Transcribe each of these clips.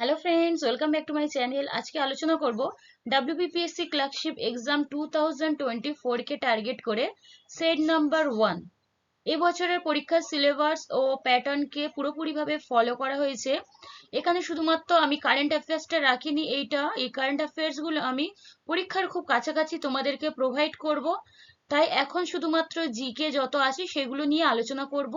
Hello friends, welcome back to my channel. আজকে আলোচনা করব ডাব্লিউবিপিএসসি ক্লার্কশিপ এক্সাম 2024 কে target করে সেট নাম্বার 1 এবছরের পরীক্ষার সিলেবাস ও প্যাটার্নকে পুরোপুরিভাবে ফলো করা হয়েছে। এখানে শুধুমাত্র আমি কারেন্ট অ্যাফেয়ার্সটা রাখিনি, এই কারেন্ট অ্যাফেয়ার্স গুলো আমি পরীক্ষার খুব কাছাকাছি তোমাদেরকে প্রোভাইড করব। তাই এখন শুধুমাত্র জিকে যত আছে সেগুলো নিয়ে আলোচনা করব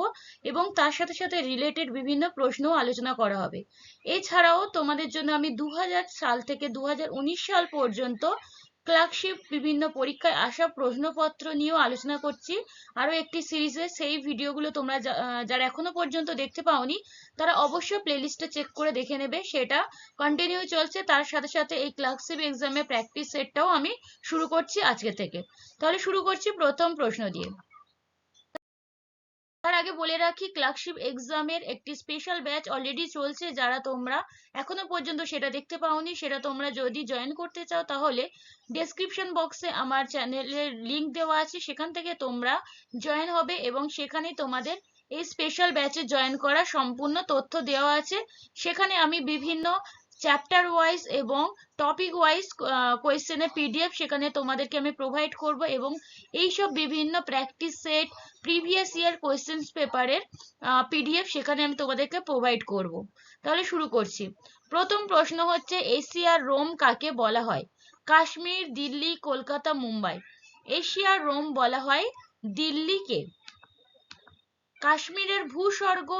এবং তার সাথে সাথে রিলেটেড বিভিন্ন প্রশ্নও আলোচনা করা হবে। এছাড়াও তোমাদের জন্য আমি 2000 সাল থেকে 2019 সাল পর্যন্ত ক্লার্কশিপ বিভিন্ন পরীক্ষায় আসা প্রশ্নপত্র নিয়েও আলোচনা করছি আরো একটি সিরিজে। সেই ভিডিওগুলো তোমরা যারা এখনো পর্যন্ত দেখতে পাওনি তারা অবশ্যই প্লেলিস্টে চেক করে দেখে নেবে, সেটা কন্টিনিউ চলছে। তার সাথে সাথে এই ক্লার্কশিপ এক্সামে প্র্যাকটিস সেটটাও আমি শুরু করছি আজকে থেকে। তাহলে শুরু করছি প্রথম প্রশ্ন দিয়ে। তার আগে বলে রাখি, ক্লার্কশিপ এক্সামের একটি স্পেশাল ব্যাচ অলরেডি চলছে। যারা তোমরা এখনো পর্যন্ত সেটা দেখতে পাওনি, সেটা তোমরা যদি জয়েন করতে চাও তাহলে ডেসক্রিপশন বক্সে আমার চ্যানেলের লিংক দেওয়া আছে, সেখান থেকে তোমরা জয়েন হবে এবং সেখানে তোমাদের এই স্পেশাল ব্যাচে জয়েন করা সম্পূর্ণ তথ্য দেওয়া আছে। সেখানে আমি বিভিন্ন চ্যাপ্টার ওয়াইজ এবং টপিক ওয়াইজ কোয়েশ্চেনের পিডিএফ সেখানে তোমাদেরকে আমি প্রোভাইড করব এবং এইসব বিভিন্ন practice set, previous year questions পেপারের পিডিএফ সেখানে আমি তোমাদেরকে প্রোভাইড করব। তাহলে শুরু করছি। প্রথম প্রশ্ন হচ্ছে, এশিয়ার রোম কাকে বলা হয়? কাশ্মীর, দিল্লি, কলকাতা, মুম্বাই। এশিয়ার রোম বলা হয় দিল্লিকে। কাশ্মীরের ভূস্বর্গ,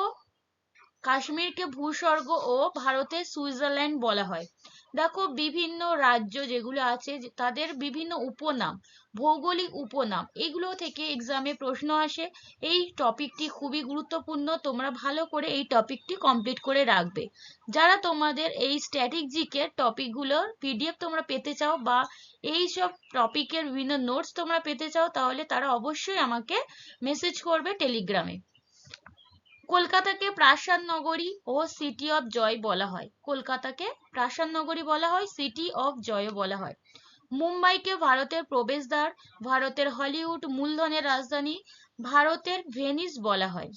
কাশ্মীরকে ভূস্বর্গ ও ভারতের সুইজারল্যান্ড বলা হয়। দেখো, বিভিন্ন রাজ্য যেগুলো আছে তাদের বিভিন্ন উপনাম, ভৌগোলিক উপনাম, এগুলো থেকে এক্সামে প্রশ্ন আসে। এই টপিকটি খুবই গুরুত্বপূর্ণ, তোমরা ভালো করে এই টপিকটি কমপ্লিট করে রাখবে। যারা তোমাদের এই স্ট্যাটিক জিকে টপিকগুলোর পিডিএফ তোমরা পেতে চাও বা এই সব টপিকের বিভিন্ন নোটস তোমরা পেতে চাও তাহলে তারা অবশ্যই আমাকে মেসেজ করবে টেলিগ্রামে। কলকাতাকে প্রাসাদ নগরী ও সিটি অফ জয় বলা হয়। কলকাতাকে প্রাসাদ নগরী বলা হয়, সিটি অফ জয় বলা হয়। মুম্বাইকে ভারতের প্রবেশদ্বার, ভারতের হলিউড, মূলধনের রাজধানী, ভারতের ভেনিস বলা হয়।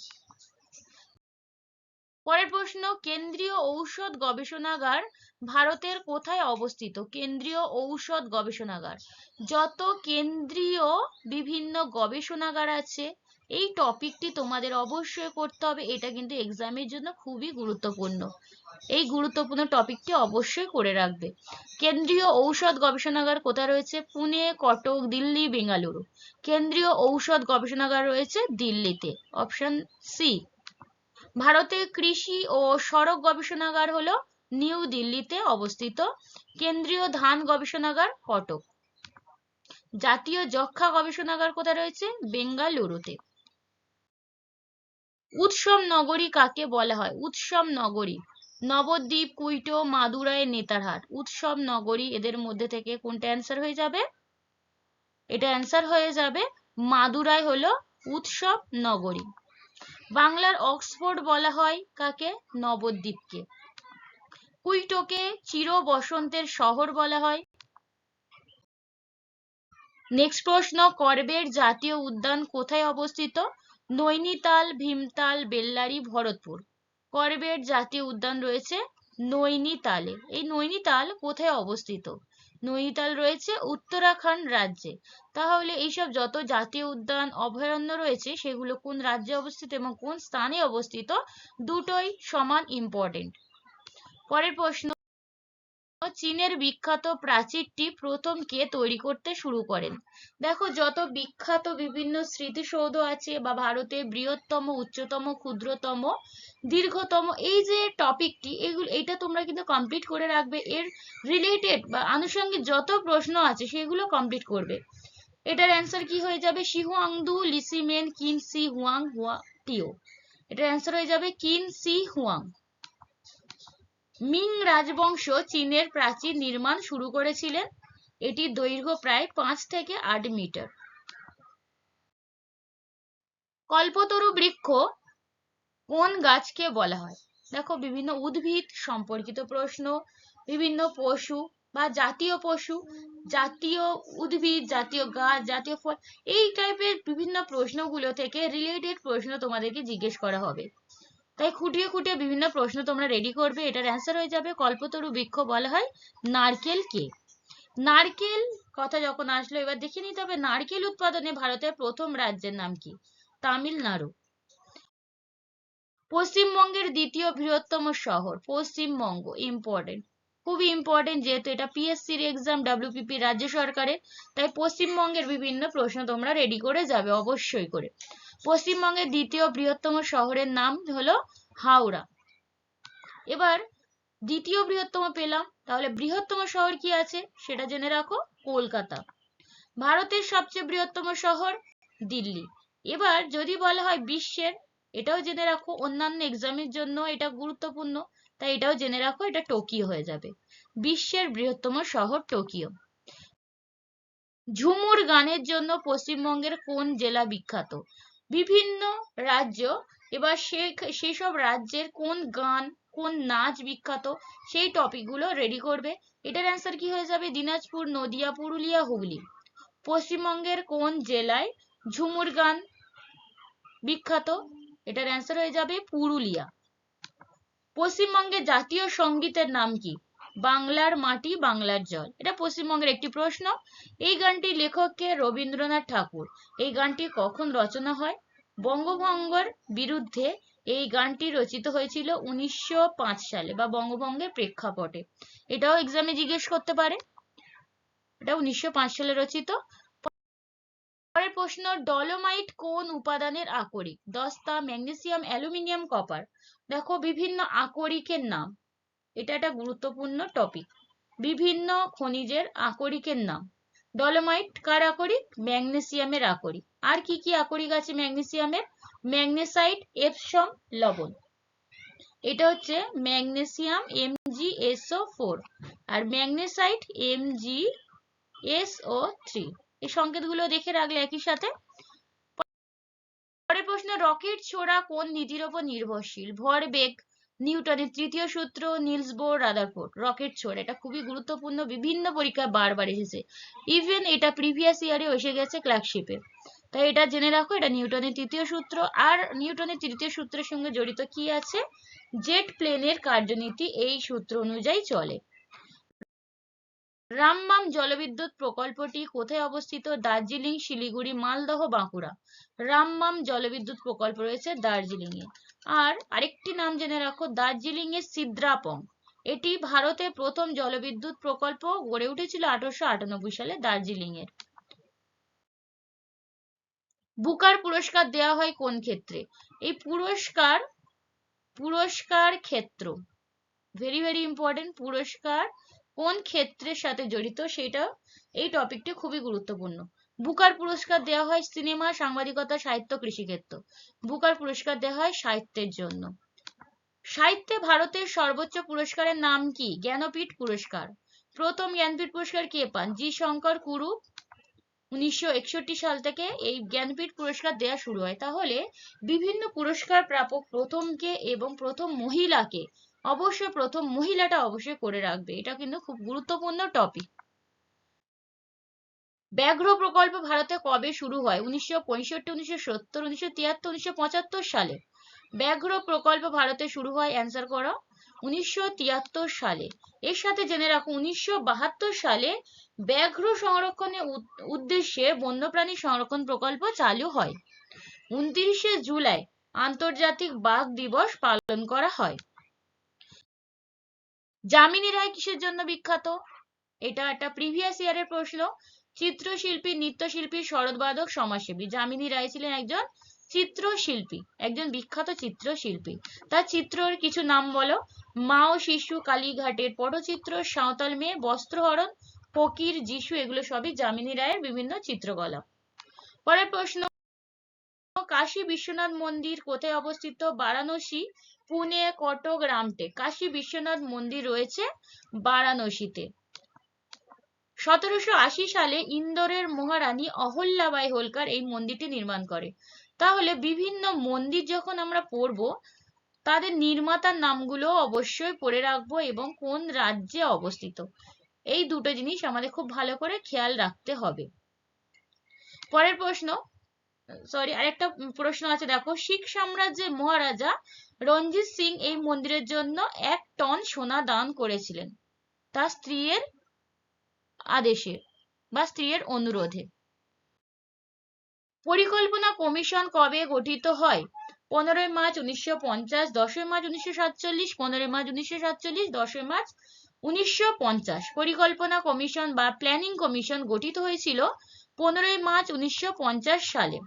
পরের প্রশ্ন, কেন্দ্রীয় ঔষধ গবেষণাগার ভারতের কোথায় অবস্থিত? কেন্দ্রীয় ঔষধ গবেষণাগার, যত কেন্দ্রীয় বিভিন্ন গবেষণাগার আছে এই টপিকটি তোমাদের অবশ্যই করতে হবে। এটা কিন্তু এক্সামের জন্য খুবই গুরুত্বপূর্ণ, এই গুরুত্বপূর্ণ টপিকটি অবশ্যই করে রাখবে। কেন্দ্রীয় ঔষধ গবেষণাগার কোথায় রয়েছে? পুনে, কটক, দিল্লি, বেঙ্গালুরু। কেন্দ্রীয় ঔষধ গবেষণাগার রয়েছে দিল্লিতে, অপশন সি। ভারতের কৃষি ও সড়ক গবেষণাগার হলো নিউ দিল্লিতে অবস্থিত। কেন্দ্রীয় ধান গবেষণাগার কটক। জাতীয় যক্ষ্মা গবেষণাগার কোথায় রয়েছে? বেঙ্গালুরুতে। উৎসব নগরী কাকে বলা হয়? উৎসব নগরী, নবদ্বীপ, কুইটো, মাদুরাই, নেতারহাট। উৎসব নগরী, এদের মধ্যে থেকে কোনটা অ্যান্সার হয়ে যাবে? এটা অ্যান্সার হয়ে যাবে মাদুরাই হলো উৎসব নগরী। বাংলার অক্সফোর্ড বলা হয় কাকে? নবদ্বীপকে। কুইটোকে চির বসন্তের শহর বলা হয়। নেক্সট প্রশ্ন, করবেট জাতীয় উদ্যান কোথায় অবস্থিত? নৈনিতাল, ভীমতাল, বেল্লারি, ভরতপুর। করবেট জাতীয় উদ্যান রয়েছে নৈনিতালে। এই নৈনিতাল কোথায় অবস্থিত? নৈনিতাল রয়েছে উত্তরাখণ্ড রাজ্যে। তাহলে এইসব যত জাতীয় উদ্যান, অভয়ারণ্য রয়েছে সেগুলো কোন রাজ্যে অবস্থিত এবং কোন স্থানে অবস্থিত, দুটোই সমান ইম্পর্টেন্ট। পরের প্রশ্ন, চীনের বিখ্যাত প্রাচীরটি প্রথম কে তৈরি করতে শুরু করেন? দেখো, যত বিখ্যাত বিভিন্ন স্মৃতিসৌধ আছে বা ভারতের বৃহত্তম, উচ্চতম, ক্ষুদ্রতম, দীর্ঘতম, এই যে টপিকটি, এটা তোমরা কিন্তু কমপ্লিট করে রাখবে। এর রিলেটেড বা আনুষঙ্গিক যত প্রশ্ন আছে সেগুলো কমপ্লিট করবে। এটার অ্যান্সার কি হয়ে যাবে? শিহুয়াংদু, লিসিমেন, কিন সি হুয়াং, হুয়া টিও। এটার অ্যান্সার হয়ে যাবে কিন সি হুয়াং। মিং রাজবংশ চীনের প্রাচীর নির্মাণ শুরু করেছিলেন। এটির দৈর্ঘ্য প্রায় 5 থেকে 8 মিটার। কল্পতরু বৃক্ষ কোন গাছকে বলা হয়? দেখো, বিভিন্ন উদ্ভিদ সম্পর্কিত প্রশ্ন, বিভিন্ন পশু বা জাতীয় পশু, জাতীয় উদ্ভিদ, জাতীয় গাছ, জাতীয় ফল, এই টাইপের বিভিন্ন প্রশ্নগুলো থেকে রিলেটেড প্রশ্ন তোমাদেরকে জিজ্ঞেস করা হবে। তাই খুঁটিয়ে খুঁটিয়ে বিভিন্ন প্রশ্ন তোমরা রেডি করবে। এটার অ্যান্সার হয়ে যাবে কল্পতরু বৃক্ষ বলা হয় নারকেলকে। নারকেল কথা যখন আসলো, এবার দেখে নিতে হবে নারকেল উৎপাদনে ভারতের প্রথম রাজ্যের নাম কি? তামিলনাড়ু। পশ্চিমবঙ্গের দ্বিতীয় বৃহত্তম শহর? পশ্চিমবঙ্গ। ইম্পর্টেন্ট, খুবই ইম্পর্টেন্ট, যেহেতু এটা পিএসসির এক্সাম, ডব্লিউপিপি রাজ্য সরকারের, তাই পশ্চিমবঙ্গের বিভিন্ন প্রশ্ন তোমরা রেডি করে যাবে অবশ্যই করে। পশ্চিমবঙ্গের দ্বিতীয় বৃহত্তম শহরের নাম হলো হাওড়া। এবার দ্বিতীয় বৃহত্তম পেলাম, তাহলে বৃহত্তম শহর কি আছে সেটা জেনে রাখো, কলকাতা। ভারতের সবচেয়ে বৃহত্তম শহর? দিল্লি। এবার যদি বলা হয় বিশ্বের, এটাও জেনে রাখো, অন্যান্য এক্সামের জন্য এটা গুরুত্বপূর্ণ, তাই এটাও জেনে রাখো, এটা টোকিও হয়ে যাবে। বিশ্বের বৃহত্তম শহর টোকিও। ঝুমুর গানের জন্য পশ্চিমবঙ্গের কোন জেলা বিখ্যাত? বিভিন্ন রাজ্য, এবার সেসব রাজ্যের কোন গান, কোন নাচ বিখ্যাত, সেই টপিকগুলো রেডি করবে। এটার অ্যান্সার কি হয়ে যাবে? দিনাজপুর, নদিয়া, পুরুলিয়া, হুগলি। পশ্চিমবঙ্গের কোন জেলায় ঝুমুর গান বিখ্যাত? এটার অ্যান্সার হয়ে যাবে পুরুলিয়া। পশ্চিমবঙ্গের জাতীয় সঙ্গীতের নাম কি? বাংলার মাটি বাংলার জল। এটা পশ্চিমবঙ্গের একটি প্রশ্ন। এই গানটির লেখক কে? রবীন্দ্রনাথ ঠাকুর। এই গানটি কখন রচনা হয়? বঙ্গভঙ্গের বিরুদ্ধে এই গানটি রচিত হয়েছিল 1905 সালে, বা বঙ্গভঙ্গের প্রেক্ষাপটে। এটাও এক্সামে জিজ্ঞেস করতে পারে, এটা 1905 সালে রচিত। পরের প্রশ্ন, ডলোমাইট কোন উপাদানের আকরিক? দস্তা, ম্যাগনেসিয়াম, অ্যালুমিনিয়াম, কপার। দেখো বিভিন্ন আকরিকের নাম, এটা একটা গুরুত্বপূর্ণ টপিক। বিভিন্ন খনিজের আকরিকের নাম। ডলোমাইট কার আকরিক? ম্যাগনেসিয়ামের আকরিক। আর কি কি আকরিক আছে ম্যাগনেসিয়ামের? ম্যাগনেসাইট, এপসম, লবণ। এটা হচ্ছে ম্যাগনেসিয়াম MgSO4 আর ম্যাগনেসাইট MgSO3। এই সংকেতগুলো দেখে রাখলে একই সাথে। পরের প্রশ্ন, রকেট ছোড়া কোন নীতির উপর নির্ভরশীল? ভরবেগ, নিউটনের তৃতীয় সূত্র, নিলস বোর, রাদারফোর্ড। রকেট ছোড়া এটা খুবই গুরুত্বপূর্ণ, বিভিন্ন পরীক্ষায় বারবার এসেছে, ইভেন এটা প্রিভিয়াস ইয়ারেও এসে গেছে ক্লার্কশিপে, তাই এটা জেনে রাখো, এটা নিউটনের তৃতীয় সূত্র। আর নিউটনের তৃতীয় সূত্রের সঙ্গে জড়িত কি আছে? জেট প্লেনের কার্যনীতি এই সূত্র অনুযায়ী চলে। রামবাম জলবিদ্যুৎ প্রকল্পটি কোথায় অবস্থিত? দার্জিলিং, শিলিগুড়ি, মালদহ, বাঁকুড়া। রামবাম জলবিদ্যুৎ প্রকল্প রয়েছে দার্জিলিং এ। আর আরেকটি নাম জেনে রাখো, দার্জিলিং এর সিদ্রাপং। এটি ভারতের প্রথম জলবিদ্যুৎ প্রকল্প, গড়ে উঠেছিল 1898 সালে দার্জিলিং এর। বুকার পুরস্কার দেওয়া হয় কোন ক্ষেত্রে? এই পুরস্কার ক্ষেত্র ভেরি ভেরি ইম্পর্টেন্ট। পুরস্কার কোন ক্ষেত্রের সাথে জড়িত সেটা, এই টপিকটি খুবই গুরুত্বপূর্ণ। বুকার পুরস্কার দেওয়া হয় সিনেমা, সাংবাদিকতা, সাহিত্য, কৃষিক্ষেত্র। বুকার পুরস্কার দেওয়া হয় সাহিত্যের জন্য। সাহিত্যে ভারতের সর্বোচ্চ পুরস্কারের নাম কি? জ্ঞানপীঠ পুরস্কার। প্রথম জ্ঞানপীঠ পুরস্কার কে পান? জি শঙ্কর কুরুপ। 1961 সাল থেকে এই জ্ঞানপীঠ পুরস্কার দেওয়া শুরু হয়। তাহলে বিভিন্ন পুরস্কার প্রাপক প্রথমকে এবং প্রথম মহিলাকে, অবশ্যই প্রথম মহিলাটা অবশ্যই করে রাখবে, এটা কিন্তু খুব গুরুত্বপূর্ণ টপিক। ব্যাঘ্র প্রকল্প ভারতে কবে শুরু হয়? 1965, 1970, 1973, 1975 সালে। ব্যাঘ্র প্রকল্প ভারতে শুরু হয়, অ্যান্সার করো, 1973 সালে। এর সাথে জেনে রাখো 1972 সালে ব্যাঘ্র সংরক্ষণের উদ্দেশ্যে বন্যপ্রাণী সংরক্ষণ প্রকল্প চালু হয়। 29শে জুলাই আন্তর্জাতিক বাঘ দিবস পালন করা হয়। যামিনী রায় কিসের জন্য বিখ্যাত? এটা একটা প্রিভিয়াস ইয়ারের প্রশ্ন। চিত্রশিল্পী, নৃত্যশিল্পী, সরোদবাদক, সমাজসেবী। যামিনী রায় ছিলেন একজন চিত্রশিল্পী, একজন বিখ্যাত চিত্রশিল্পী। তার চিত্রের কিছু নাম বলো। মা ও শিশু, কালীঘাটের পটচিত্র, সাঁওতাল মেয়ে, বস্ত্রহরণ, ফকির, যিশু, এগুলো সবই যামিনী রায়ের বিভিন্ন চিত্রকলা। পরের প্রশ্ন, কাশী বিশ্বনাথ মন্দির কোথায় অবস্থিত? বারাণসী, পুনে, কটক, রামটেক। কাশী বিশ্বনাথ মন্দির রয়েছে বারাণসীতে। 1780 সালে ইন্দোরের মহারানী অহল্যাবাই হোলকার এই মন্দিরটি নির্মাণ করে। তাহলে বিভিন্ন মন্দির যখন আমরা পড়বো, তাদের নির্মাতার নামগুলো অবশ্যই পড়ে রাখবো এবং কোন রাজ্যে অবস্থিত, এই দুটো জিনিস আমাদের খুব ভালো করে খেয়াল রাখতে হবে। পরের প্রশ্ন, সরি, আরেকটা প্রশ্ন আছে, দেখো, শিখ সাম্রাজ্যের মহারাজা রঞ্জিত সিং এই মন্দিরের জন্য 1 টন সোনা দান করেছিলেন তার স্ত্রীর আদেশে বা স্ত্রীর অনুরোধে। পরিকল্পনা কমিশন কবে গঠিত হয়? 15ই মার্চ 1950, 10ই মার্চ 1947, 15ই মার্চ 1947, 10ই মার্চ 1950। পরিকল্পনা কমিশন বা প্ল্যানিং কমিশন গঠিত হয়েছিল 15ই মার্চ 1950 সালে।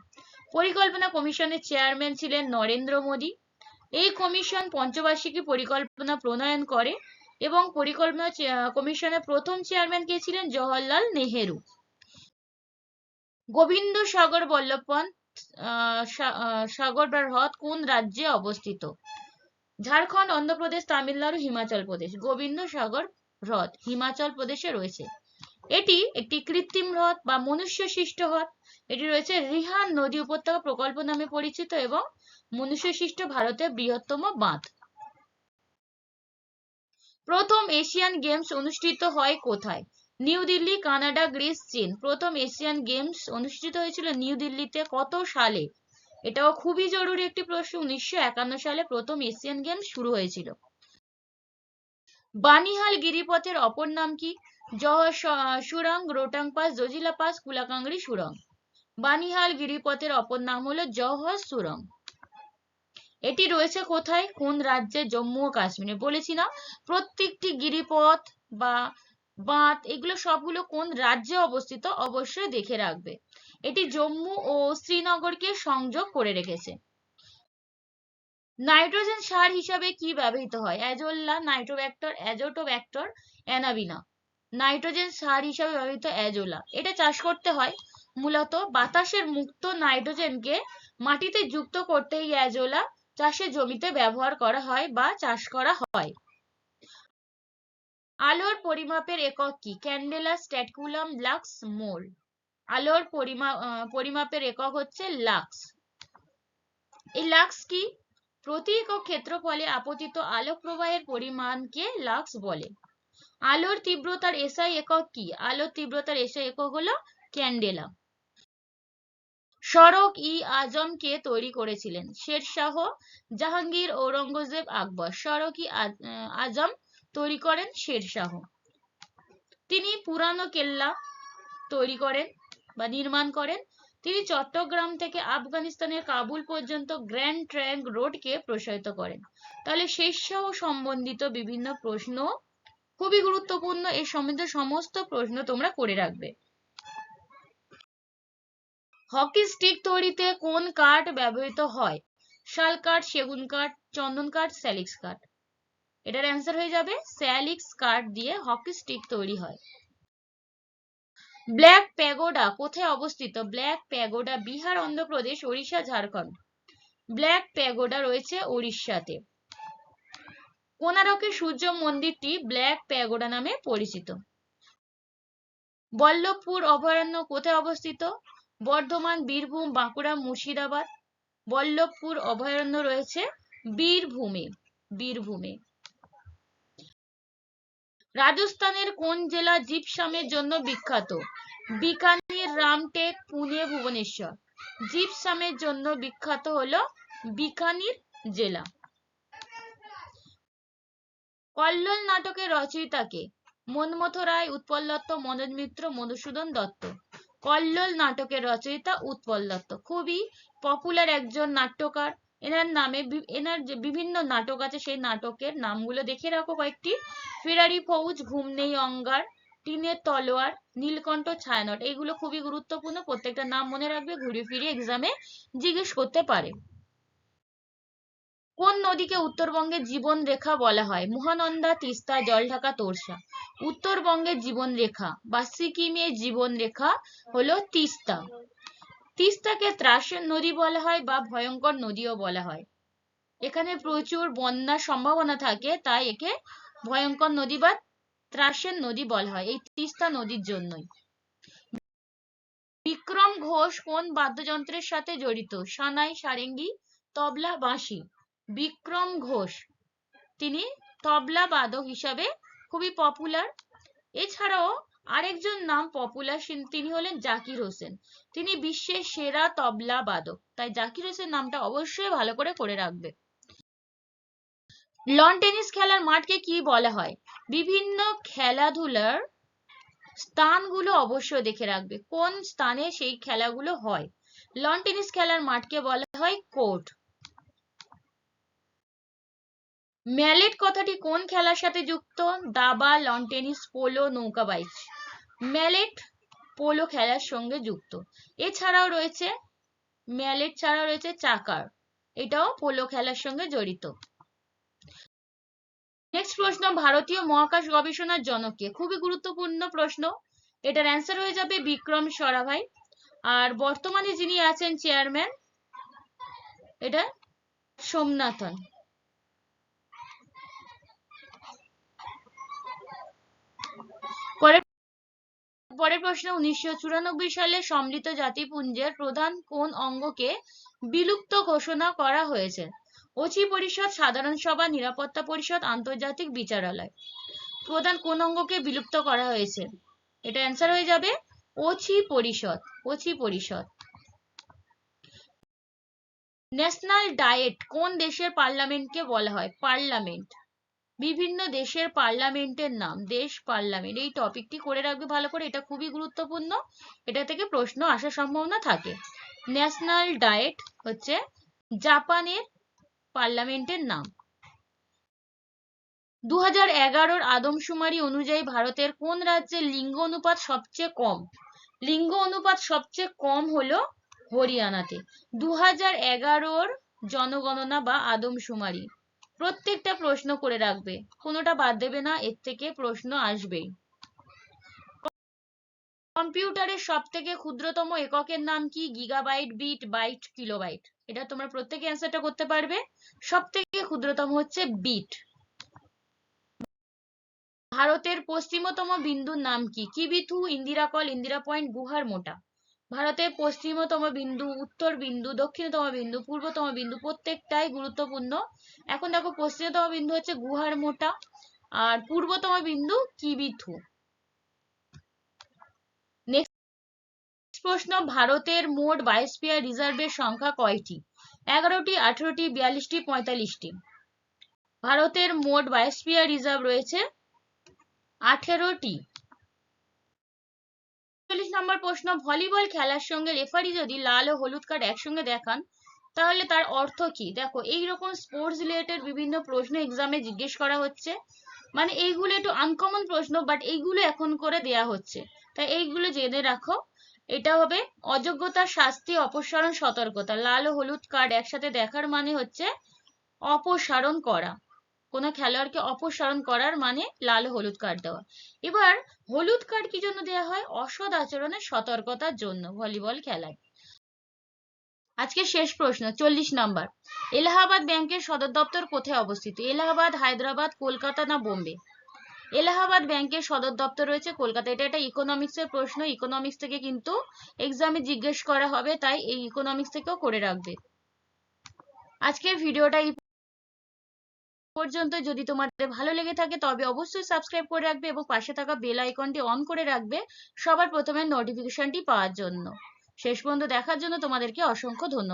পরিকল্পনা কমিশনের চেয়ারম্যান ছিলেন নরেন্দ্র মোদী। এই কমিশন পঞ্চবার্ষিকী পরিকল্পনা প্রণয়ন করে এবং পরিকল্পনা কমিশনের প্রথম চেয়ারম্যান কে ছিলেন? জওহরলাল নেহেরু। গোবিন্দ সাগর বল্লভ পন্থ সাগর বা হ্রদ কোন রাজ্যে অবস্থিত? ঝাড়খণ্ড, অন্ধ্রপ্রদেশ, তামিলনাড়ু, হিমাচল প্রদেশ। গোবিন্দ সাগর হ্রদ হিমাচল প্রদেশে রয়েছে। এটি একটি কৃত্রিম হ্রদ বা মনুষ্য সৃষ্ট হ্রদ। এটি রয়েছে রিহান নদী উপত্যকা প্রকল্প নামে পরিচিত এবং মনুষ্য সৃষ্ট ভারতের বৃহত্তম বাঁধ। প্রথম এশিয়ান গেমস অনুষ্ঠিত হয় কোথায়? নিউ দিল্লি, কানাডা, গ্রিস, চীন। প্রথম এশিয়ান গেমস অনুষ্ঠিত হয়েছিল নিউ দিল্লিতে কত সালে? এটাও খুবই জরুরি একটি প্রশ্ন। 1951 সালে প্রথম এশিয়ান গেমস শুরু হয়েছিল। বানিহাল গিরিপথের অপর নাম কি? জওহর সুড়ঙ্গ, রোহতাং পাস, জজিলা পাস, কুলাকাংড়ি সুড়ঙ্গ। বানিহাল গিরিপথের অপর নাম হলো জওহর সুড়ঙ্গ। এটি রয়েছে কোথায়? কোন রাজ্যে? জম্মু ও কাশ্মীরে। বলেছি না, প্রত্যেকটি গিরিপথ বা বাঁধ এগুলো সবগুলো কোন রাজ্যে অবস্থিত অবশ্যই দেখে রাখবে। এটি জম্মু ও শ্রীনগরকে সংযোগ করে রেখেছে। নাইট্রোজেন সার হিসাবে কি ব্যবহৃত হয়? Azolla, nitrobacter, azotobacter, anabaena. Nitrogen সার হিসাবে ব্যবহৃত অ্যাজোলা। এটা চাষ করতে হয় মূলত বাতাসের মুক্ত নাইট্রোজেনকে মাটিতে যুক্ত করতে এই অ্যাজোলা চাষের জমিতে ব্যবহার করা হয় বা চাষ করা হয়। আলোর পরিমাপের একক কি? ক্যান্ডেলা, স্ট্যাটকুলাম, লাক্স, মোল। আলোর পরিমাপের একক হচ্ছে লাক্স। এই লাক্স কি? প্রতি একক ক্ষেত্রফলে আপতিত আলোক প্রবাহের পরিমাণকে লাক্স বলে। আলোর তীব্রতার এসআই একক কি? আলোর তীব্রতার এসআই একক হলো ক্যান্ডেলা। সড়ক ই আজম কে তৈরি করেছিলেন? শেরশাহ, জাহাঙ্গীর, ঔরঙ্গজেব, আকবর। সড়ক ই আজম তৈরি করেন শেরশাহ। তিনি পুরানো কেল্লা তৈরি করেন বা নির্মাণ করেন। তিনি চট্টগ্রাম থেকে আফগানিস্তানের কাবুল পর্যন্ত গ্র্যান্ড ট্রাঙ্ক রোডকে প্রসারিত করেন। তাহলে শেরশাহ সম্বন্ধিত বিভিন্ন প্রশ্ন খুবই গুরুত্বপূর্ণ। এর সম্বন্ধে সমস্ত প্রশ্ন তোমরা করে রাখবে। হকি স্টিক তৈরিতে কোন কাঠ ব্যবহৃত হয়? শাল কাঠ, সেগুন কাঠ, চন্দন কাঠ, স্যালিক্স কাঠ। এটার অ্যান্সার হয়ে যাবে স্যালিক্স কাঠ দিয়ে হকি স্টিক তৈরি হয়। ব্ল্যাক প্যাগোডা কোথায় অবস্থিত? Black pagoda Bihar, Andhra Pradesh, Odisha, Jharkhand. Black pagoda রয়েছে ওড়িশাতে। কোনারকের সূর্য মন্দিরটি ব্ল্যাক প্যাগোডা নামে পরিচিত। বল্লভপুর অভয়ারণ্য কোথায় অবস্থিত? বর্ধমান, বীরভূম, বাঁকুড়া, মুর্শিদাবাদ। বল্লভপুর অভয়ারণ্য রয়েছে বীরভূমে। বীরভূমে। রাজস্থানের কোন জেলা জিপসামের জন্য বিখ্যাত? বিকানির, রামটেক, পুনে, ভুবনেশ্বর। জিপসামের জন্য বিখ্যাত হলো বিকানির জেলা। কল্লোল নাটকের রচয়িতা কে? মন্মথ রায়, উৎপল দত্ত, মনোজ মিত্র, মধুসূদন দত্ত। কল্লোল নাটকের রচয়িতা উৎপল দত্ত। খুবই পপুলার একজন নাট্যকার। এনার যে বিভিন্ন নাটক আছে সেই নাটকের নামগুলো দেখে রাখো কয়েকটি। ফেরারি ফৌজ, ঘুম নেই অঙ্গার, টিনের তলোয়ার, নীলকণ্ঠ, ছায়ানট। এইগুলো খুবই গুরুত্বপূর্ণ, প্রত্যেকটা নাম মনে রাখবে, ঘুরিয়ে ফিরিয়ে এক্সামে জিজ্ঞেস করতে পারে। কোন নদীকে উত্তরবঙ্গের জীবন রেখা বলা হয়? মহানন্দা, তিস্তা, জলঢাকা, তোর্ষা। উত্তরবঙ্গের জীবন রেখা বা সিকিমের জীবন রেখা হলো তিস্তা। তিস্তাকে ত্রাসের নদী বলা হয় বা ভয়ঙ্কর নদীও বলা হয়। এখানে প্রচুর বন্যার সম্ভাবনা থাকে, তাই একে ভয়ঙ্কর নদী বা ত্রাসের নদী বলা হয় এই তিস্তা নদীর জন্যই। বিক্রম ঘোষ কোন বাদ্যযন্ত্রের সাথে জড়িত? সানাই, সারেঙ্গি, তবলা, বাঁশি। বিক্রম ঘোষ তিনি তবলা বাদক হিসাবে খুবই পপুলার। এছাড়াও আরেকজন নাম পপুলার, তিনি হলেন জাকির হোসেন। তিনি বিশ্বের সেরা তবলা বাদক। তাই জাকির হোসেন নামটা অবশ্যই ভালো করে রাখবে। লন টেনিস খেলার মাঠকে কি বলা হয়? বিভিন্ন খেলাধুলার স্থানগুলো অবশ্যই দেখে রাখবে, কোন স্থানে সেই খেলাগুলো হয়। লন টেনিস খেলার মাঠকে বলা হয় কোর্ট। ম্যালেট কথাটি কোন খেলার সাথে যুক্ত? দাবা, লন টেনিস, পোলো, নৌকাবাইজ। ম্যালেট পোলো খেলার সঙ্গে যুক্ত। এছাড়াও রয়েছে ম্যালেট ছাড়াও রয়েছে চাকার, এটাও পোলো খেলার সঙ্গে জড়িত। নেক্সট প্রশ্ন, ভারতীয় মহাকাশ গবেষণার জনক কে? খুবই গুরুত্বপূর্ণ প্রশ্ন। এটার অ্যান্সার হয়ে যাবে বিক্রম সারাভাই। আর বর্তমানে যিনি আছেন চেয়ারম্যান, এটা সোমনাথন। পরের প্রশ্ন, 1994 সালে সম্মিলিত জাতিপুঞ্জের প্রধান কোন অঙ্গকে বিলুপ্ত ঘোষণা করা হয়েছে? ওসি পরিষদ, সাধারণ সভা, নিরাপত্তা পরিষদ, আন্তর্জাতিক বিচারালয়। প্রধান কোন অঙ্গকে বিলুপ্ত করা হয়েছে? এটা অ্যান্সার হয়ে যাবে ওসি পরিষদ। ওসি পরিষদ। ন্যাশনাল ডায়েট কোন দেশের পার্লামেন্টকে বলা হয়? পার্লামেন্ট। বিভিন্ন দেশের পার্লামেন্টের নাম, দেশ পার্লামেন্ট। এই টপিকটি করে রাখবে ভালো করে, এটা খুবই গুরুত্বপূর্ণ, এটা থেকে প্রশ্ন আসার সম্ভাবনা থাকে। ন্যাশনাল ডায়েট হচ্ছে জাপানের পার্লামেন্টের নাম। 2011 আদমশুমারি অনুযায়ী ভারতের কোন রাজ্যের লিঙ্গ অনুপাত সবচেয়ে কম? লিঙ্গ অনুপাত সবচেয়ে কম হলো হরিয়ানাতে। 2011 জনগণনা বা আদমশুমারি, প্রত্যেকটা প্রশ্ন করে রাখবে, কোনোটা বাদ দেবে না, এর থেকে প্রশ্ন আসবেই। কম্পিউটারের সবথেকে ক্ষুদ্রতম এককের নাম কি? Gigabyte, bit, byte, kilobyte. এটা তোমরা প্রত্যেকে অ্যান্সারটা করতে পারবে। সবথেকে ক্ষুদ্রতম হচ্ছে বিট। ভারতের পশ্চিমতম বিন্দুর নাম কি? কিবিথু, ইন্দিরা কল, ইন্দিরা পয়েন্ট, গুহার মোটা। ভারতের পশ্চিমতম বিন্দু, উত্তর বিন্দু, দক্ষিণতম বিন্দু, পূর্বতম বিন্দু, প্রত্যেকটাই গুরুত্বপূর্ণ। এখন দেখো, পশ্চিমতম বিন্দু হচ্ছে গুহার মোটা, আর পূর্বতম বিন্দু কিবিথু। নেক্সট প্রশ্ন, ভারতের মোট বায়োস্ফিয়ার রিজার্ভের সংখ্যা কয়টি? 11টি, 18টি, 42টি, 45টি। ভারতের মোট বায়োস্ফিয়ার রিজার্ভ রয়েছে 18টি। 40 নম্বর প্রশ্ন, ভলিবল খেলার সঙ্গে রেফারি যদি লাল ও হলুদ কার্ড একসঙ্গে দেখান তাহলে তার অর্থ কি? দেখো, এইরকম স্পোর্টস রিলেটেড বিভিন্ন প্রশ্ন এক্সামে জিজ্ঞেস করা হচ্ছে, মানে এইগুলো একটু আনকমন প্রশ্ন, বাট এইগুলো এখন করে দেয়া হচ্ছে, তাই এইগুলো জেনে রাখো। এটা হবে অযোগ্যতা, শাস্তি, অপসারণ, সতর্কতা। লাল ও হলুদ কার্ড একসাথে দেখার মানে হচ্ছে অপসারণ করা, কোনো খেলোয়াড়কে অপসারণ করার মানে লাল ও হলুদ কার্ড দেওয়া। এবার হলুদ কার্ড কি জন্য দেওয়া হয়? অসৎ আচরণের সতর্কতার জন্য ভলিবল খেলায়। আজকে শেষ প্রশ্ন, 40 নাম্বার, এলাহাবাদ ব্যাংকের সদর দপ্তর কোথায় অবস্থিত? এলাহাবাদ, হায়দ্রাবাদ, কলকাতা না বোম্বে? এলাহাবাদ ব্যাংকের সদর দপ্তর রয়েছে কলকাতা। এটা একটা ইকোনমিক্স এর প্রশ্ন, ইকোনমিক্স থেকে কিন্তু এক্সামে জিজ্ঞেস করা হবে, তাই এই ইকোনমিক্স থেকেও করে রাখবে। আজকের ভিডিওটা এই পর্যন্ত। যদি তোমাদের ভালো লেগে থাকে তবে অবশ্যই সাবস্ক্রাইব করে রাখবে এবং পাশে থাকা বেল আইকনটি অন করে রাখবে সবার প্রথমে নোটিফিকেশনটি পাওয়ার জন্য। শেষ পর্যন্ত দেখার জন্য তোমাদেরকে অসংখ্য ধন্যবাদ।